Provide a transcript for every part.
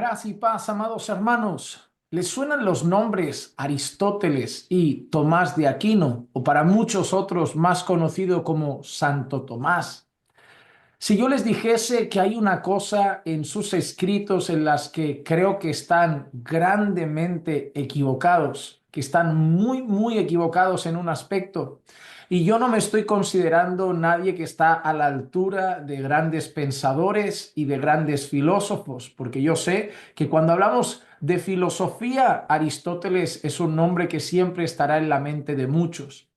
Gracia y paz, amados hermanos. ¿Les suenan los nombres Aristóteles y Tomás de Aquino, o para muchos otros más conocido como Santo Tomás? Si yo les dijese que hay una cosa en sus escritos en las que creo que están grandemente equivocados, que están muy equivocados en un aspecto, y yo no me estoy considerando nadie que está a la altura de grandes pensadores y de grandes filósofos, porque yo sé que cuando hablamos de filosofía, Aristóteles es un nombre que siempre estará en la mente de muchos.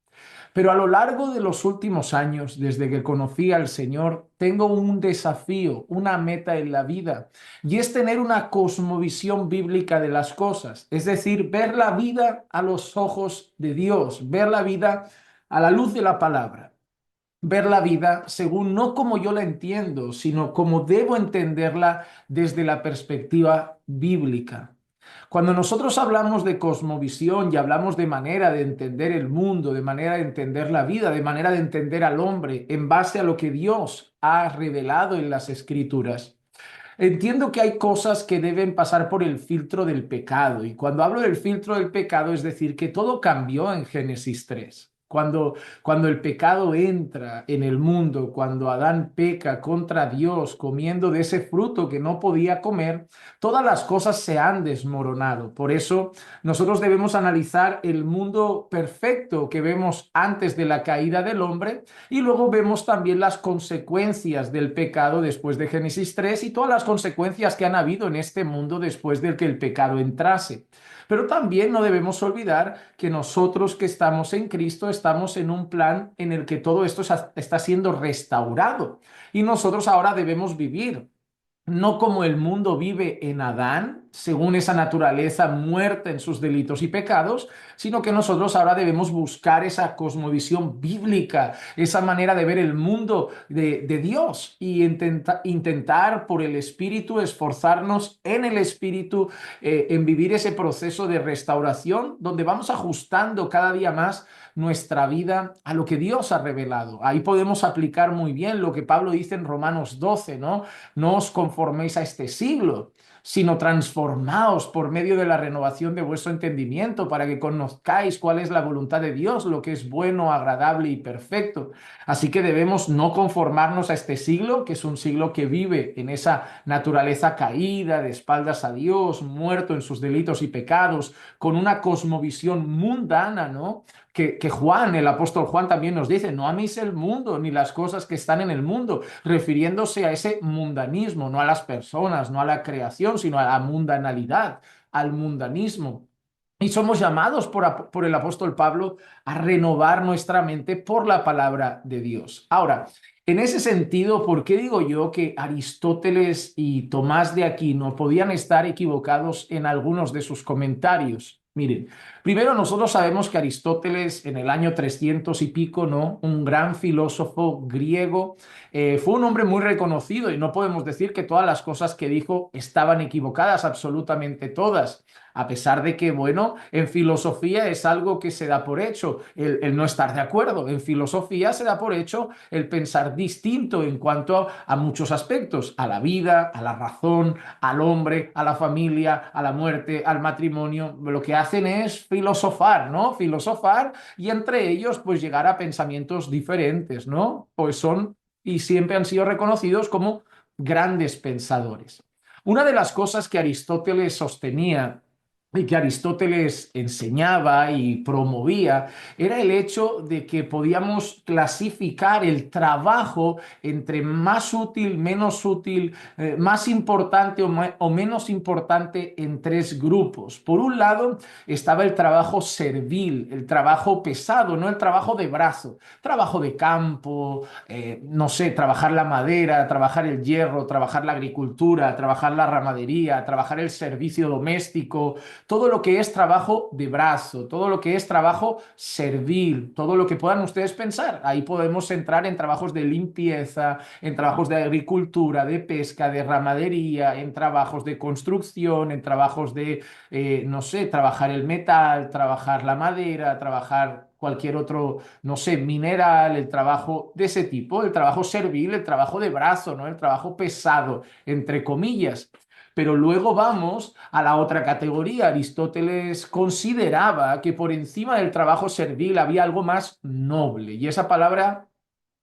Pero a lo largo de los últimos años, desde que conocí al Señor, tengo un desafío, una meta en la vida, y es tener una cosmovisión bíblica de las cosas, es decir, ver la vida a los ojos de Dios, ver la vida a la luz de la palabra, ver la vida según no como yo la entiendo, sino como debo entenderla desde la perspectiva bíblica. Cuando nosotros hablamos de cosmovisión y hablamos de manera de entender el mundo, de manera de entender la vida, de manera de entender al hombre en base a lo que Dios ha revelado en las Escrituras, entiendo que hay cosas que deben pasar por el filtro del pecado. Y cuando hablo del filtro del pecado, es decir, que todo cambió en Génesis 3. Cuando el pecado entra en el mundo, cuando Adán peca contra Dios comiendo de ese fruto que no podía comer, todas las cosas se han desmoronado. Por eso nosotros debemos analizar el mundo perfecto que vemos antes de la caída del hombre y luego vemos también las consecuencias del pecado después de Génesis 3 y todas las consecuencias que han habido en este mundo después de que el pecado entrase. Pero también no debemos olvidar que nosotros que estamos en Cristo estamos en un plan en el que todo esto está siendo restaurado y nosotros ahora debemos vivir no como el mundo vive en Adán, según esa naturaleza muerta en sus delitos y pecados, sino que nosotros ahora debemos buscar esa cosmovisión bíblica, esa manera de ver el mundo de Dios y intentar por el Espíritu esforzarnos en el Espíritu, en vivir ese proceso de restauración donde vamos ajustando cada día más nuestra vida a lo que Dios ha revelado. Ahí podemos aplicar muy bien lo que Pablo dice en Romanos 12, ¿no? No os conforméis a este siglo, sino transformaos por medio de la renovación de vuestro entendimiento para que conozcáis cuál es la voluntad de Dios, lo que es bueno, agradable y perfecto. Así que debemos no conformarnos a este siglo, que es un siglo que vive en esa naturaleza caída, de espaldas a Dios, muerto en sus delitos y pecados, con una cosmovisión mundana, ¿no? Que Juan, el apóstol Juan también nos dice, no améis el mundo ni las cosas que están en el mundo, refiriéndose a ese mundanismo, no a las personas, no a la creación, sino a la mundanalidad, al mundanismo. Y somos llamados por el apóstol Pablo a renovar nuestra mente por la palabra de Dios. Ahora, en ese sentido, ¿por qué digo yo que Aristóteles y Tomás de Aquino podían estar equivocados en algunos de sus comentarios? Miren, primero nosotros sabemos que Aristóteles en el año 300 y pico, ¿no? Un gran filósofo griego, fue un hombre muy reconocido y no podemos decir que todas las cosas que dijo estaban equivocadas, absolutamente todas. A pesar de que, bueno, en filosofía es algo que se da por hecho, el no estar de acuerdo. En filosofía se da por hecho el pensar distinto en cuanto a muchos aspectos, a la vida, a la razón, al hombre, a la familia, a la muerte, al matrimonio. Lo que hacen es filosofar, ¿no? Filosofar y entre ellos pues llegar a pensamientos diferentes, ¿no? Pues son y siempre han sido reconocidos como grandes pensadores. Una de las cosas que Aristóteles sostenía y que Aristóteles enseñaba y promovía era el hecho de que podíamos clasificar el trabajo entre más útil, menos útil, más importante o menos importante en tres grupos. Por un lado estaba el trabajo servil, el trabajo pesado, no el trabajo de brazo, trabajo de campo, no sé, trabajar la madera, trabajar el hierro, trabajar la agricultura, trabajar la ramadería, trabajar el servicio doméstico, todo lo que es trabajo de brazo, todo lo que es trabajo servil, todo lo que puedan ustedes pensar. Ahí podemos entrar en trabajos de limpieza, en trabajos de agricultura, de pesca, de ramadería, en trabajos de construcción, en trabajos de, no sé, trabajar el metal, trabajar la madera, trabajar cualquier otro, no sé, mineral, el trabajo de ese tipo, el trabajo servil, el trabajo de brazo, ¿no? El trabajo pesado, entre comillas. Pero luego vamos a la otra categoría. Aristóteles consideraba que por encima del trabajo servil había algo más noble. Y esa palabra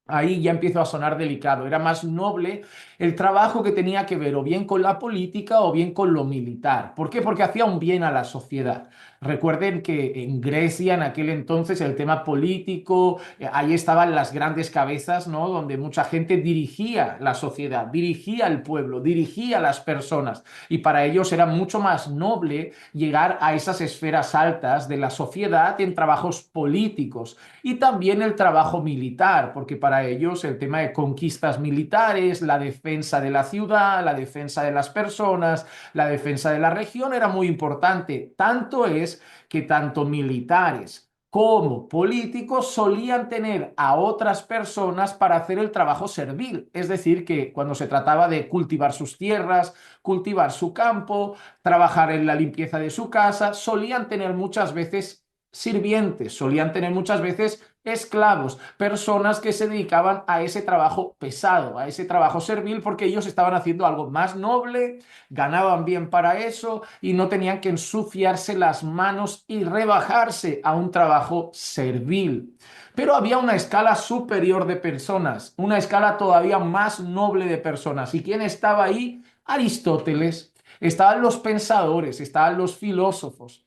ahí ya empiezo a sonar delicado. Era más noble el trabajo que tenía que ver o bien con la política o bien con lo militar. ¿Por qué? Porque hacía un bien a la sociedad. Recuerden que en Grecia en aquel entonces el tema político, ahí estaban las grandes cabezas, ¿no? Donde mucha gente dirigía la sociedad, dirigía el pueblo, dirigía las personas. Y para ellos era mucho más noble llegar a esas esferas altas de la sociedad en trabajos políticos y también el trabajo militar, porque para ellos el tema de conquistas militares, la defensa de la ciudad, la defensa de las personas, la defensa de la región era muy importante. Tanto es que tanto militares como políticos solían tener a otras personas para hacer el trabajo servil. Es decir, que cuando se trataba de cultivar sus tierras, cultivar su campo, trabajar en la limpieza de su casa, solían tener muchas veces sirvientes, solían tener muchas veces esclavos, personas que se dedicaban a ese trabajo pesado, a ese trabajo servil, porque ellos estaban haciendo algo más noble, ganaban bien para eso y no tenían que ensuciarse las manos y rebajarse a un trabajo servil. Pero había una escala superior de personas, una escala todavía más noble de personas. ¿Y quién estaba ahí? Aristóteles. Estaban los pensadores, estaban los filósofos.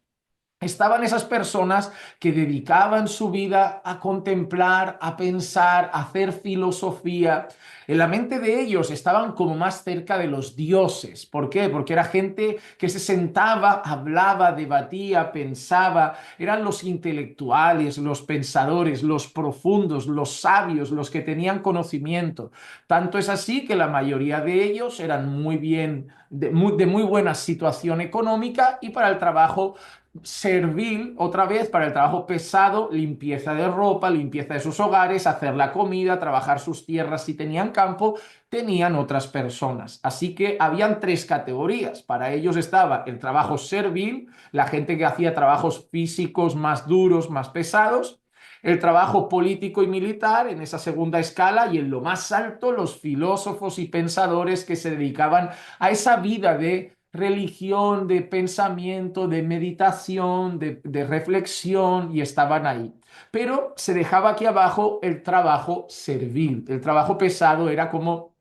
Estaban esas personas que dedicaban su vida a contemplar, a pensar, a hacer filosofía. En la mente de ellos estaban como más cerca de los dioses. ¿Por qué? Porque era gente que se sentaba, hablaba, debatía, pensaba. Eran los intelectuales, los pensadores, los profundos, los sabios, los que tenían conocimiento. Tanto es así que la mayoría de ellos eran muy bien, de muy buena situación económica y para el trabajo servil, otra vez, para el trabajo pesado, limpieza de ropa, limpieza de sus hogares, hacer la comida, trabajar sus tierras si tenían campo, tenían otras personas. Así que habían tres categorías. Para ellos estaba el trabajo servil, la gente que hacía trabajos físicos más duros, más pesados, el trabajo político y militar en esa segunda escala y en lo más alto los filósofos y pensadores que se dedicaban a esa vida de religión, de pensamiento, de meditación, de reflexión y estaban ahí. Pero se dejaba aquí abajo el trabajo servil. El trabajo pesado era como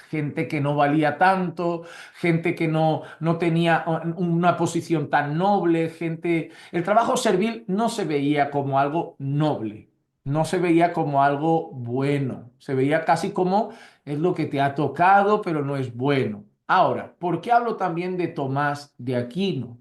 gente que no valía tanto, gente que no tenía una posición tan noble, gente... El trabajo servil no se veía como algo noble, no se veía como algo bueno, se veía casi como es lo que te ha tocado, pero no es bueno. Ahora, ¿por qué hablo también de Tomás de Aquino?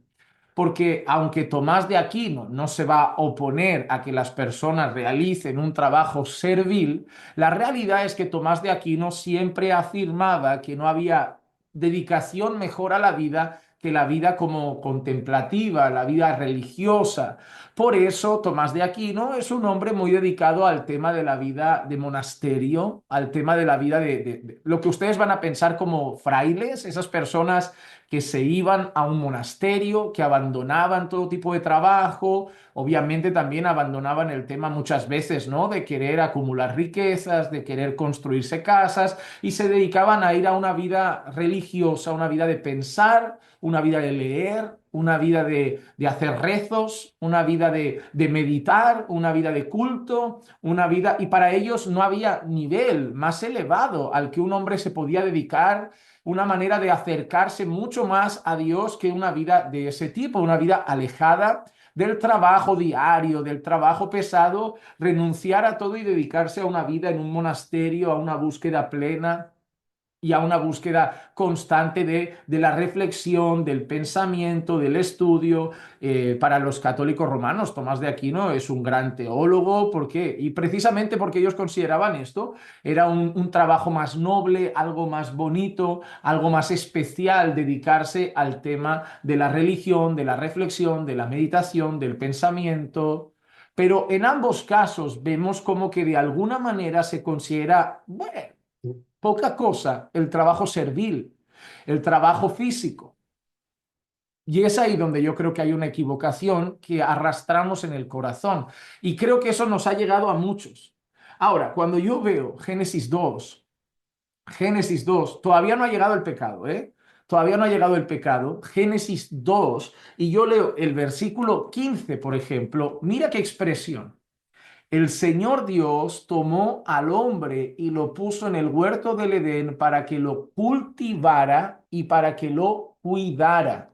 Porque aunque Tomás de Aquino no se va a oponer a que las personas realicen un trabajo servil, la realidad es que Tomás de Aquino siempre afirmaba que no había dedicación mejor a la vida que la vida como contemplativa, la vida religiosa. Por eso Tomás de Aquino es un hombre muy dedicado al tema de la vida de monasterio, al tema de la vida de lo que ustedes van a pensar como frailes, esas personas que se iban a un monasterio, que abandonaban todo tipo de trabajo, obviamente también abandonaban el tema muchas veces, ¿no? De querer acumular riquezas, de querer construirse casas y se dedicaban a ir a una vida religiosa, una vida de pensar, una vida de leer, una vida de hacer rezos, una vida de meditar, una vida de culto, una vida... Y para ellos no había nivel más elevado al que un hombre se podía dedicar, una manera de acercarse mucho más a Dios que una vida de ese tipo, una vida alejada del trabajo diario, del trabajo pesado, renunciar a todo y dedicarse a una vida en un monasterio, a una búsqueda plena y a una búsqueda constante de la reflexión, del pensamiento, del estudio. Para los católicos romanos, Tomás de Aquino es un gran teólogo. ¿Por qué? Y precisamente porque ellos consideraban esto, era un trabajo más noble, algo más bonito, algo más especial, dedicarse al tema de la religión, de la reflexión, de la meditación, del pensamiento. Pero en ambos casos vemos como que de alguna manera se considera, bueno, poca cosa el trabajo servil, el trabajo físico. Y es ahí donde yo creo que hay una equivocación que arrastramos en el corazón. Y creo que eso nos ha llegado a muchos. Ahora, cuando yo veo Génesis 2, todavía no ha llegado el pecado, ¿eh? todavía no ha llegado el pecado, Génesis 2, y yo leo el versículo 15, por ejemplo, mira qué expresión. El Señor Dios tomó al hombre y lo puso en el huerto del Edén para que lo cultivara y para que lo cuidara,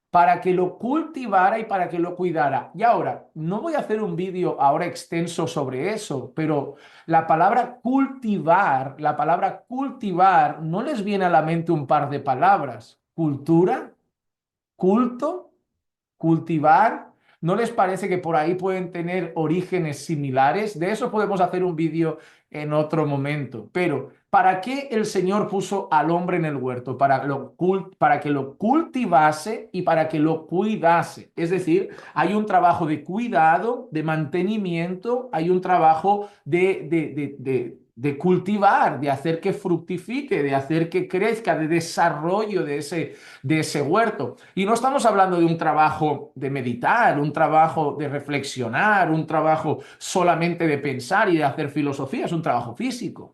para que lo cultivara y para que lo cuidara. Y ahora, no voy a hacer un vídeo ahora extenso sobre eso, pero la palabra cultivar, ¿no les viene a la mente un par de palabras? Cultura, culto, cultivar. ¿No les parece que por ahí pueden tener orígenes similares? De eso podemos hacer un vídeo en otro momento. Pero, ¿para qué el Señor puso al hombre en el huerto? Para que lo cultivase y para que lo cuidase. Es decir, hay un trabajo de cuidado, de mantenimiento, hay un trabajo de cultivar, de hacer que fructifique, de hacer que crezca, de desarrollo de ese huerto. Y no estamos hablando de un trabajo de meditar, un trabajo de reflexionar, un trabajo solamente de pensar y de hacer filosofía, es un trabajo físico.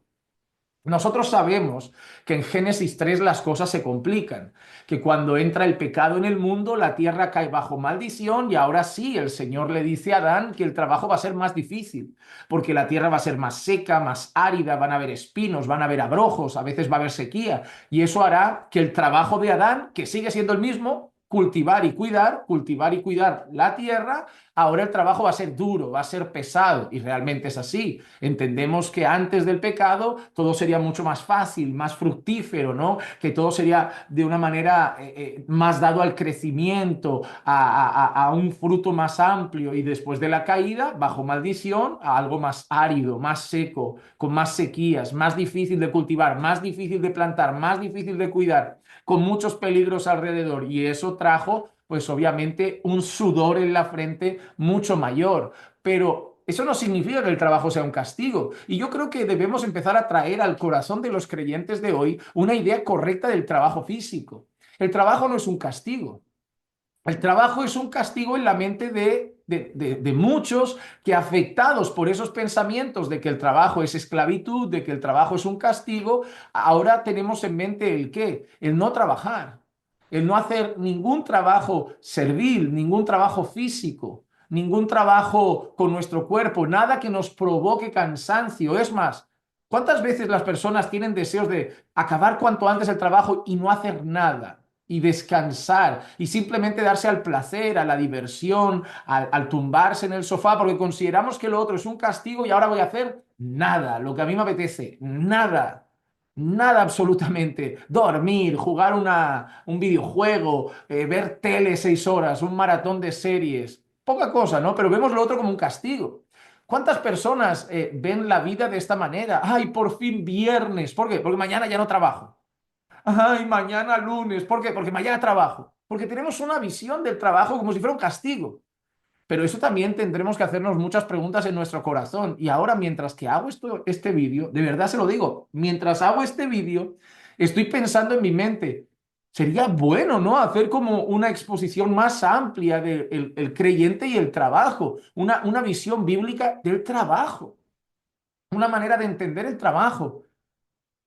Nosotros sabemos que en Génesis 3 las cosas se complican, que cuando entra el pecado en el mundo, la tierra cae bajo maldición y ahora sí, el Señor le dice a Adán que el trabajo va a ser más difícil, porque la tierra va a ser más seca, más árida, van a haber espinos, van a haber abrojos, a veces va a haber sequía, y eso hará que el trabajo de Adán, que sigue siendo el mismo, cultivar y cuidar la tierra, ahora el trabajo va a ser duro, va a ser pesado, y realmente es así. Entendemos que antes del pecado todo sería mucho más fácil, más fructífero, ¿no? Que todo sería de una manera más dado al crecimiento, a un fruto más amplio, y después de la caída, bajo maldición, a algo más árido, más seco, con más sequías, más difícil de cultivar, más difícil de plantar, más difícil de cuidar, con muchos peligros alrededor. Y eso trajo, pues obviamente, un sudor en la frente mucho mayor. Pero eso no significa que el trabajo sea un castigo. Y yo creo que debemos empezar a traer al corazón de los creyentes de hoy una idea correcta del trabajo físico. El trabajo no es un castigo. El trabajo es un castigo en la mente de muchos que, afectados por esos pensamientos de que el trabajo es esclavitud, de que el trabajo es un castigo, ahora tenemos en mente el qué, el no trabajar, el no hacer ningún trabajo servil, ningún trabajo físico, ningún trabajo con nuestro cuerpo, nada que nos provoque cansancio. Es más, ¿cuántas veces las personas tienen deseos de acabar cuanto antes el trabajo y no hacer nada? Y descansar y simplemente darse al placer, a la diversión, al tumbarse en el sofá, porque consideramos que lo otro es un castigo y ahora voy a hacer nada, lo que a mí me apetece, nada, nada absolutamente. Dormir, jugar un videojuego, ver tele 6 horas, un maratón de series, poca cosa, ¿no? Pero vemos lo otro como un castigo. ¿Cuántas personas ven la vida de esta manera? Ay, por fin viernes. ¿Por qué? Porque mañana ya no trabajo. Ay, mañana lunes. ¿Por qué? Porque mañana trabajo. Porque tenemos una visión del trabajo como si fuera un castigo. Pero eso también tendremos que hacernos muchas preguntas en nuestro corazón. Y ahora, mientras que hago este vídeo, de verdad se lo digo, mientras hago este vídeo, estoy pensando en mi mente, sería bueno, ¿no? Hacer como una exposición más amplia del el creyente y el trabajo, una visión bíblica del trabajo, una manera de entender el trabajo,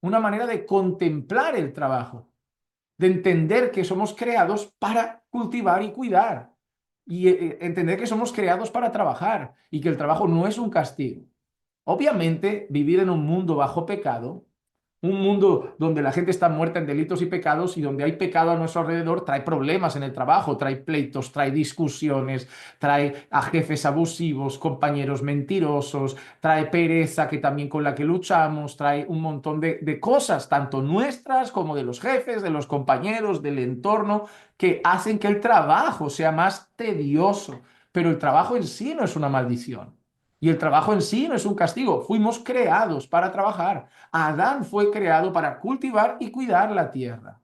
una manera de contemplar el trabajo, de entender que somos creados para cultivar y cuidar, y entender que somos creados para trabajar y que el trabajo no es un castigo. Obviamente, vivir en un mundo bajo pecado, un mundo donde la gente está muerta en delitos y pecados y donde hay pecado a nuestro alrededor, trae problemas en el trabajo, trae pleitos, trae discusiones, trae a jefes abusivos, compañeros mentirosos, trae pereza que también con la que luchamos, trae un montón de cosas, tanto nuestras como de los jefes, de los compañeros, del entorno, que hacen que el trabajo sea más tedioso. Pero el trabajo en sí no es una maldición. Y el trabajo en sí no es un castigo. Fuimos creados para trabajar. Adán fue creado para cultivar y cuidar la tierra,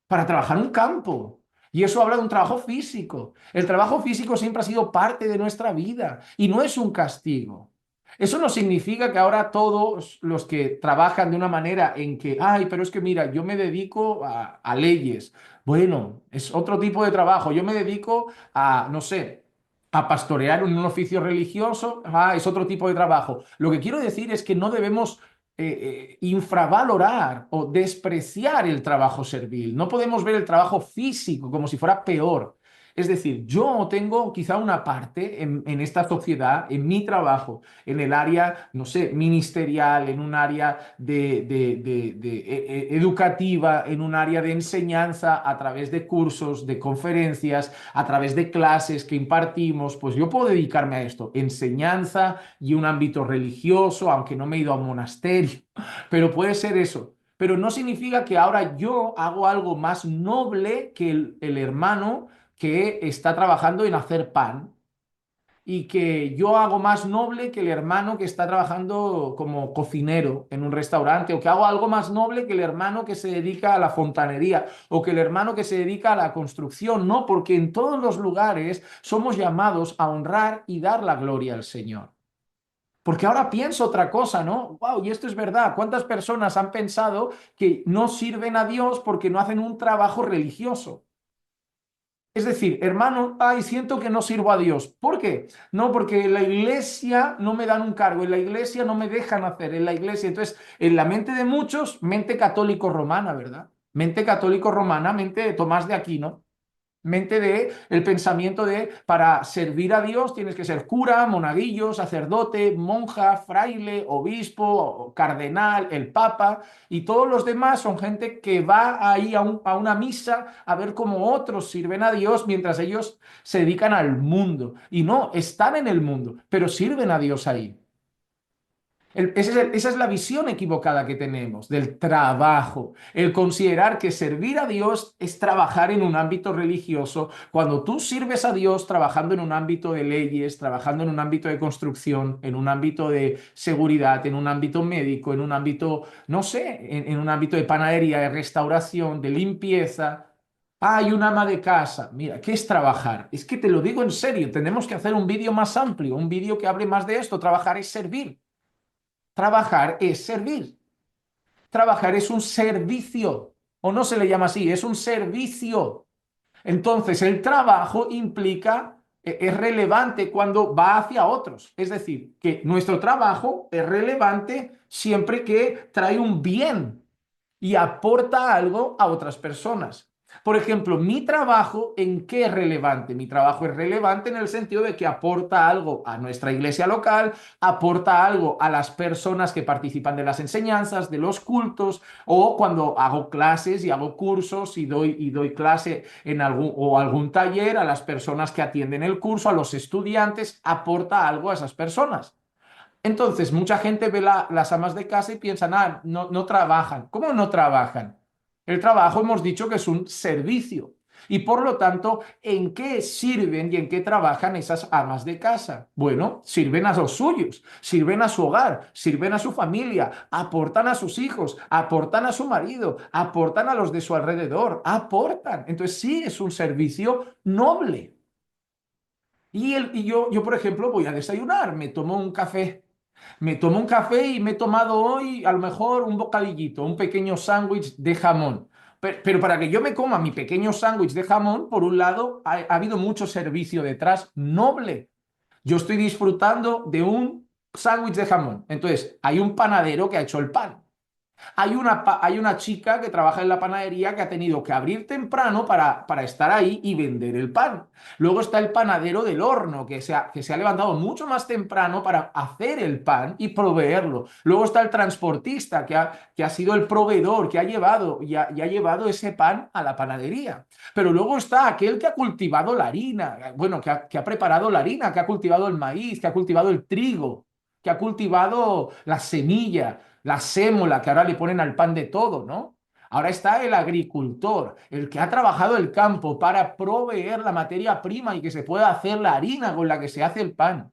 para trabajar un campo. Y eso habla de un trabajo físico. El trabajo físico siempre ha sido parte de nuestra vida y no es un castigo. Eso no significa que ahora todos los que trabajan de una manera en que, ay, pero es que mira, yo me dedico a leyes. Bueno, es otro tipo de trabajo. Yo me dedico a, no sé, a pastorear en un oficio religioso. Ah, es otro tipo de trabajo. Lo que quiero decir es que no debemos infravalorar o despreciar el trabajo servil. No podemos ver el trabajo físico como si fuera peor. Es decir, yo tengo quizá una parte en esta sociedad, en mi trabajo, en el área, no sé, ministerial, en un área educativa, en un área de enseñanza, a través de cursos, de conferencias, a través de clases que impartimos, pues yo puedo dedicarme a esto, enseñanza y un ámbito religioso, aunque no me he ido a un monasterio, pero puede ser eso. Pero no significa que ahora yo hago algo más noble que el hermano que está trabajando en hacer pan y que yo hago más noble que el hermano que está trabajando como cocinero en un restaurante, o que hago algo más noble que el hermano que se dedica a la fontanería, o que el hermano que se dedica a la construcción. No, porque en todos los lugares somos llamados a honrar y dar la gloria al Señor. Porque ahora pienso otra cosa, ¿no? Wow, y esto es verdad. ¿Cuántas personas han pensado que no sirven a Dios porque no hacen un trabajo religioso? Es decir, hermano, ay, siento que no sirvo a Dios. ¿Por qué? No, porque en la iglesia no me dan un cargo, en la iglesia no me dejan hacer, en la iglesia. Entonces, en la mente de muchos, mente católico romana, ¿verdad? Mente católico romana, mente de Tomás de Aquino. Mente de el pensamiento de para servir a Dios tienes que ser cura, monaguillo, sacerdote, monja, fraile, obispo, cardenal, el papa, y todos los demás son gente que va ahí a una misa a ver cómo otros sirven a Dios mientras ellos se dedican al mundo. Y no, están en el mundo, pero sirven a Dios ahí. Esa es la visión equivocada que tenemos del trabajo, el considerar que servir a Dios es trabajar en un ámbito religioso, cuando tú sirves a Dios trabajando en un ámbito de leyes, trabajando en un ámbito de construcción, en un ámbito de seguridad, en un ámbito médico, en un ámbito, no sé, en un ámbito de panadería, de restauración, de limpieza. Hay un ama de casa. Mira, ¿qué es trabajar? Es que te lo digo en serio, tenemos que hacer un vídeo más amplio, un vídeo que hable más de esto. Trabajar es servir. Trabajar es servir. Trabajar es un servicio. O no se le llama así, es un servicio. Entonces, el trabajo implica, es relevante cuando va hacia otros. Es decir, que nuestro trabajo es relevante siempre que trae un bien y aporta algo a otras personas. Por ejemplo, mi trabajo, ¿en qué es relevante? Mi trabajo es relevante en el sentido de que aporta algo a nuestra iglesia local, aporta algo a las personas que participan de las enseñanzas, de los cultos, o cuando hago clases y hago cursos y doy clase en algún taller a las personas que atienden el curso, a los estudiantes, aporta algo a esas personas. Entonces, mucha gente ve las amas de casa y piensan, ah, no, no trabajan. ¿Cómo no trabajan? El trabajo hemos dicho que es un servicio. Y por lo tanto, ¿en qué sirven y en qué trabajan esas amas de casa? Bueno, sirven a los suyos, sirven a su hogar, sirven a su familia, aportan a sus hijos, aportan a su marido, aportan a los de su alrededor, aportan. Entonces, sí, es un servicio noble. Y yo, por ejemplo, voy a desayunar, me tomo un café. Me tomo un café y me he tomado hoy a lo mejor un bocadillito, un pequeño sándwich de jamón. Pero para que yo me coma mi pequeño sándwich de jamón, por un lado, ha habido mucho servicio detrás noble. Yo estoy disfrutando de un sándwich de jamón. Entonces, hay un panadero que ha hecho el pan. Hay una chica que trabaja en la panadería que ha tenido que abrir temprano para estar ahí y vender el pan. Luego está el panadero del horno que se ha levantado mucho más temprano para hacer el pan y proveerlo. Luego está el transportista que ha sido el proveedor que ha llevado y ha llevado ese pan a la panadería. Pero luego está aquel que ha cultivado la harina, bueno, que ha preparado la harina, que ha cultivado el maíz, que ha cultivado el trigo, que ha cultivado la semilla, la sémola que ahora le ponen al pan de todo, ¿no? Ahora está el agricultor, el que ha trabajado el campo para proveer la materia prima y que se pueda hacer la harina con la que se hace el pan.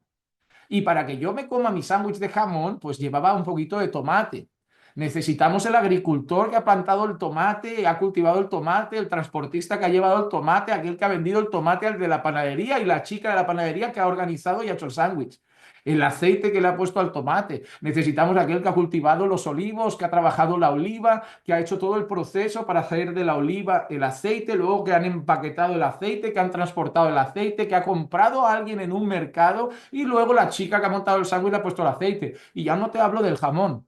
Y para que yo me coma mi sándwich de jamón, pues llevaba un poquito de tomate. Necesitamos el agricultor que ha plantado el tomate, ha cultivado el tomate, el transportista que ha llevado el tomate, aquel que ha vendido el tomate al de la panadería y la chica de la panadería que ha organizado y ha hecho el sándwich. El aceite que le ha puesto al tomate. Necesitamos aquel que ha cultivado los olivos, que ha trabajado la oliva, que ha hecho todo el proceso para hacer de la oliva el aceite, luego que han empaquetado el aceite, que han transportado el aceite, que ha comprado a alguien en un mercado y luego la chica que ha montado el sándwich le ha puesto el aceite. Y ya no te hablo del jamón.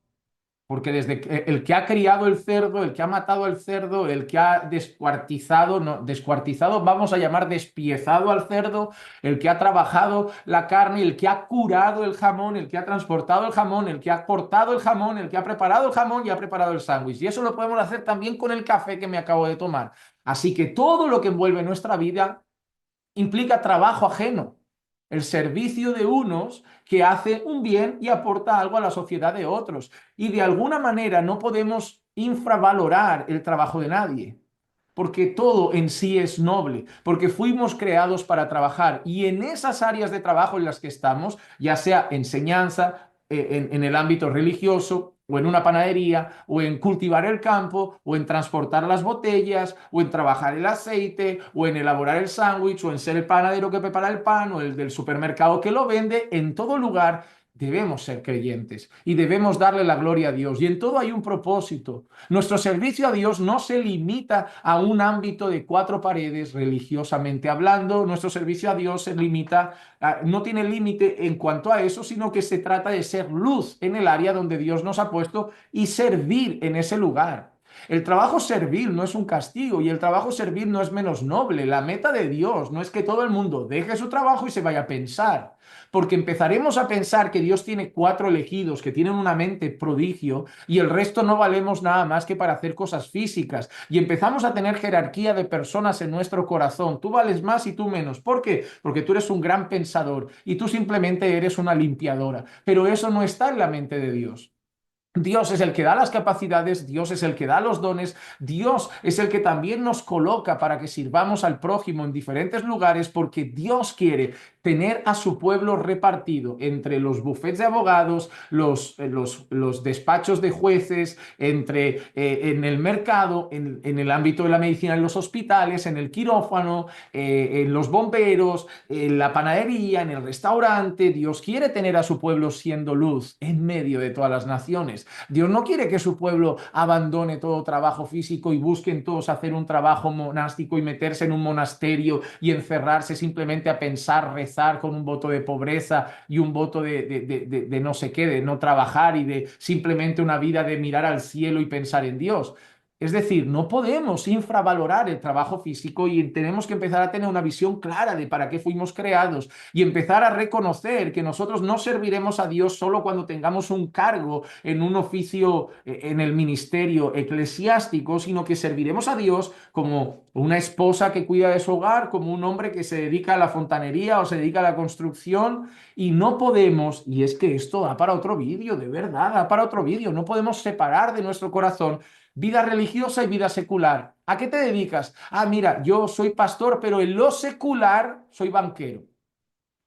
Porque desde el que ha criado el cerdo, el que ha matado el cerdo, el que ha descuartizado, no, descuartizado, vamos a llamar despiezado al cerdo, el que ha trabajado la carne, el que ha curado el jamón, el que ha transportado el jamón, el que ha cortado el jamón, el que ha preparado el jamón y ha preparado el sándwich. Y eso lo podemos hacer también con el café que me acabo de tomar. Así que todo lo que envuelve nuestra vida implica trabajo ajeno, el servicio de unos que hace un bien y aporta algo a la sociedad de otros. Y de alguna manera no podemos infravalorar el trabajo de nadie, porque todo en sí es noble, porque fuimos creados para trabajar y en esas áreas de trabajo en las que estamos, ya sea enseñanza, en el ámbito religioso, o en una panadería, o en cultivar el campo, o en transportar las botellas, o en trabajar el aceite, o en elaborar el sándwich, o en ser el panadero que prepara el pan, o el del supermercado que lo vende, en todo lugar debemos ser creyentes y debemos darle la gloria a Dios. Y en todo hay un propósito. Nuestro servicio a Dios no se limita a un ámbito de cuatro paredes religiosamente hablando. Nuestro servicio a Dios se limita, no tiene límite en cuanto a eso, sino que se trata de ser luz en el área donde Dios nos ha puesto y servir en ese lugar. El trabajo servil no es un castigo y el trabajo servil no es menos noble. La meta de Dios no es que todo el mundo deje su trabajo y se vaya a pensar, porque empezaremos a pensar que Dios tiene cuatro elegidos que tienen una mente prodigio y el resto no valemos nada más que para hacer cosas físicas y empezamos a tener jerarquía de personas en nuestro corazón. Tú vales más y tú menos. ¿Por qué? Porque tú eres un gran pensador y tú simplemente eres una limpiadora, pero eso no está en la mente de Dios. Dios es el que da las capacidades, Dios es el que da los dones, Dios es el que también nos coloca para que sirvamos al prójimo en diferentes lugares porque Dios quiere tener a su pueblo repartido entre los bufetes de abogados, los despachos de jueces, en el mercado, en el ámbito de la medicina, en los hospitales, en el quirófano, en los bomberos, en la panadería, en el restaurante. Dios quiere tener a su pueblo siendo luz en medio de todas las naciones. Dios no quiere que su pueblo abandone todo trabajo físico y busquen todos hacer un trabajo monástico y meterse en un monasterio y encerrarse simplemente a pensar, rezar con un voto de pobreza y un voto de no sé qué, de no trabajar y de simplemente una vida de mirar al cielo y pensar en Dios. Es decir, no podemos infravalorar el trabajo físico y tenemos que empezar a tener una visión clara de para qué fuimos creados y empezar a reconocer que nosotros no serviremos a Dios solo cuando tengamos un cargo en un oficio, en el ministerio eclesiástico, sino que serviremos a Dios como una esposa que cuida de su hogar, como un hombre que se dedica a la fontanería o se dedica a la construcción y no podemos, y es que esto da para otro vídeo, de verdad, da para otro vídeo, no podemos separar de nuestro corazón vida religiosa y vida secular. ¿A qué te dedicas? Ah, mira, yo soy pastor, pero en lo secular soy banquero.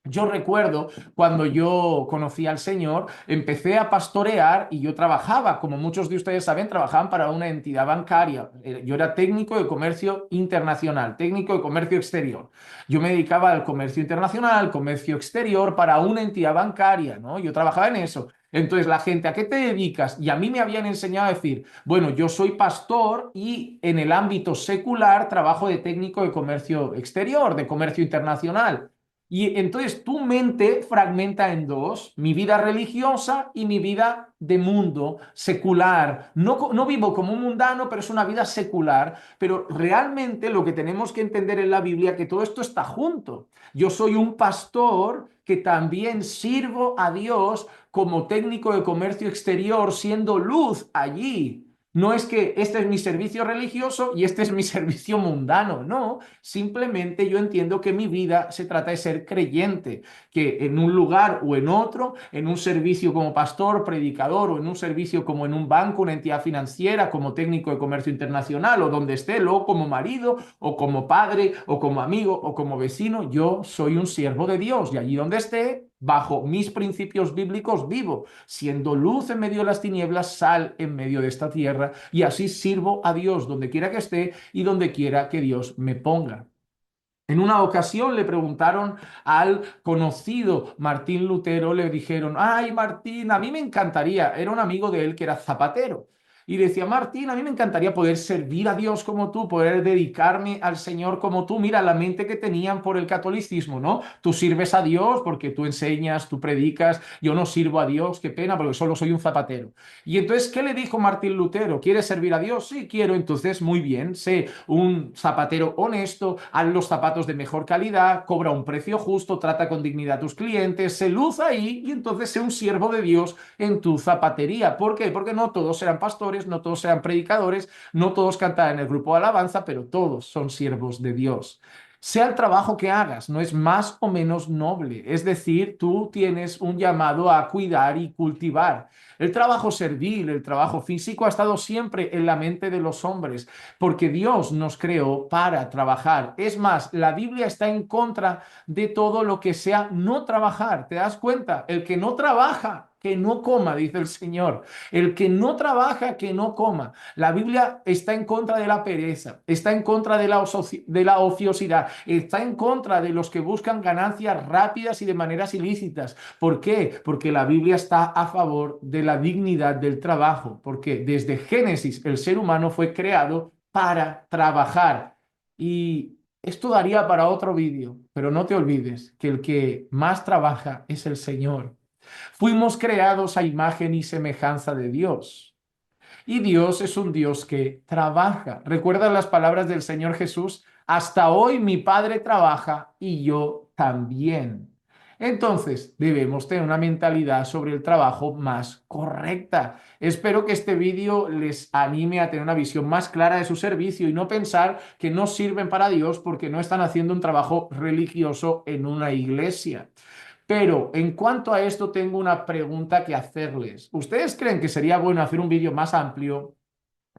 Yo recuerdo cuando yo conocí al Señor, empecé a pastorear y yo trabajaba, como muchos de ustedes saben, trabajaban para una entidad bancaria. Yo era técnico de comercio internacional, técnico de comercio exterior. Yo me dedicaba al comercio internacional, comercio exterior para una entidad bancaria, ¿no? Yo trabajaba en eso. Entonces la gente, ¿a qué te dedicas? Y a mí me habían enseñado a decir, bueno, yo soy pastor y en el ámbito secular trabajo de técnico de comercio exterior, de comercio internacional. Y entonces tu mente fragmenta en dos, mi vida religiosa y mi vida de mundo secular. No, no vivo como un mundano, pero es una vida secular. Pero realmente lo que tenemos que entender en la Biblia es que todo esto está junto. Yo soy un pastor que también sirvo a Dios como técnico de comercio exterior, siendo luz allí. No es que este es mi servicio religioso y este es mi servicio mundano, no, simplemente yo entiendo que mi vida se trata de ser creyente, que en un lugar o en otro, en un servicio como pastor, predicador o en un servicio como en un banco, una entidad financiera, como técnico de comercio internacional o donde esté, luego como marido o como padre o como amigo o como vecino, yo soy un siervo de Dios y allí donde esté, bajo mis principios bíblicos vivo, siendo luz en medio de las tinieblas, sal en medio de esta tierra, y así sirvo a Dios donde quiera que esté y donde quiera que Dios me ponga. En una ocasión le preguntaron al conocido Martín Lutero, le dijeron, ay Martín, a mí me encantaría, era un amigo de él que era zapatero. Y decía, Martín, a mí me encantaría poder servir a Dios como tú, poder dedicarme al Señor como tú. Mira la mente que tenían por el catolicismo, ¿no? Tú sirves a Dios porque tú enseñas, tú predicas, yo no sirvo a Dios, qué pena, porque solo soy un zapatero. Y entonces, ¿qué le dijo Martín Lutero? ¿Quieres servir a Dios? Sí, quiero. Entonces, muy bien, sé un zapatero honesto, haz los zapatos de mejor calidad, cobra un precio justo, trata con dignidad a tus clientes, se luz ahí y entonces sé un siervo de Dios en tu zapatería. ¿Por qué? Porque no todos serán pastores, no todos serán predicadores, no todos cantarán en el grupo de alabanza, pero todos son siervos de Dios. Sea el trabajo que hagas, no es más o menos noble. Es decir, tú tienes un llamado a cuidar y cultivar. El trabajo servil, el trabajo físico ha estado siempre en la mente de los hombres, porque Dios nos creó para trabajar. Es más, la Biblia está en contra de todo lo que sea no trabajar. ¿Te das cuenta? El que no trabaja, que no coma, dice el Señor. El que no trabaja, que no coma. La Biblia está en contra de la pereza, está en contra de la ociosidad, está en contra de los que buscan ganancias rápidas y de maneras ilícitas. ¿Por qué? Porque la Biblia está a favor de la dignidad del trabajo, porque desde Génesis el ser humano fue creado para trabajar. Y esto daría para otro vídeo, pero no te olvides que el que más trabaja es el Señor. Fuimos creados a imagen y semejanza de Dios. Y Dios es un Dios que trabaja. ¿Recuerdas las palabras del Señor Jesús? Hasta hoy mi Padre trabaja y yo también. Entonces, debemos tener una mentalidad sobre el trabajo más correcta. Espero que este vídeo les anime a tener una visión más clara de su servicio y no pensar que no sirven para Dios porque no están haciendo un trabajo religioso en una iglesia. Pero en cuanto a esto, tengo una pregunta que hacerles. ¿Ustedes creen que sería bueno hacer un vídeo más amplio,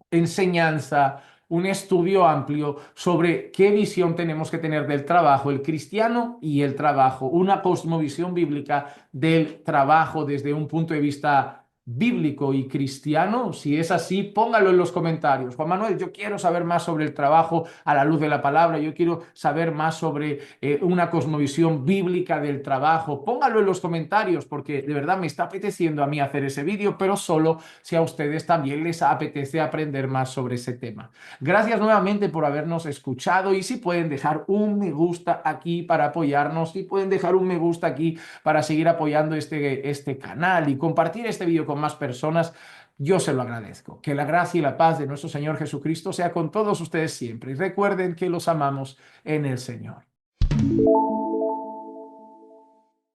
enseñanza, un estudio amplio sobre qué visión tenemos que tener del trabajo, el cristiano y el trabajo, una cosmovisión bíblica del trabajo desde un punto de vista bíblico y cristiano? Si es así, póngalo en los comentarios. Juan Manuel, yo quiero saber más sobre el trabajo a la luz de la palabra, yo quiero saber más sobre una cosmovisión bíblica del trabajo. Póngalo en los comentarios porque de verdad me está apeteciendo a mí hacer ese vídeo, pero solo si a ustedes también les apetece aprender más sobre ese tema. Gracias nuevamente por habernos escuchado y si pueden dejar un me gusta aquí para apoyarnos, si pueden dejar un me gusta aquí para seguir apoyando este canal y compartir este vídeo con más personas, yo se lo agradezco. Que la gracia y la paz de nuestro Señor Jesucristo sea con todos ustedes siempre y recuerden que los amamos en el Señor.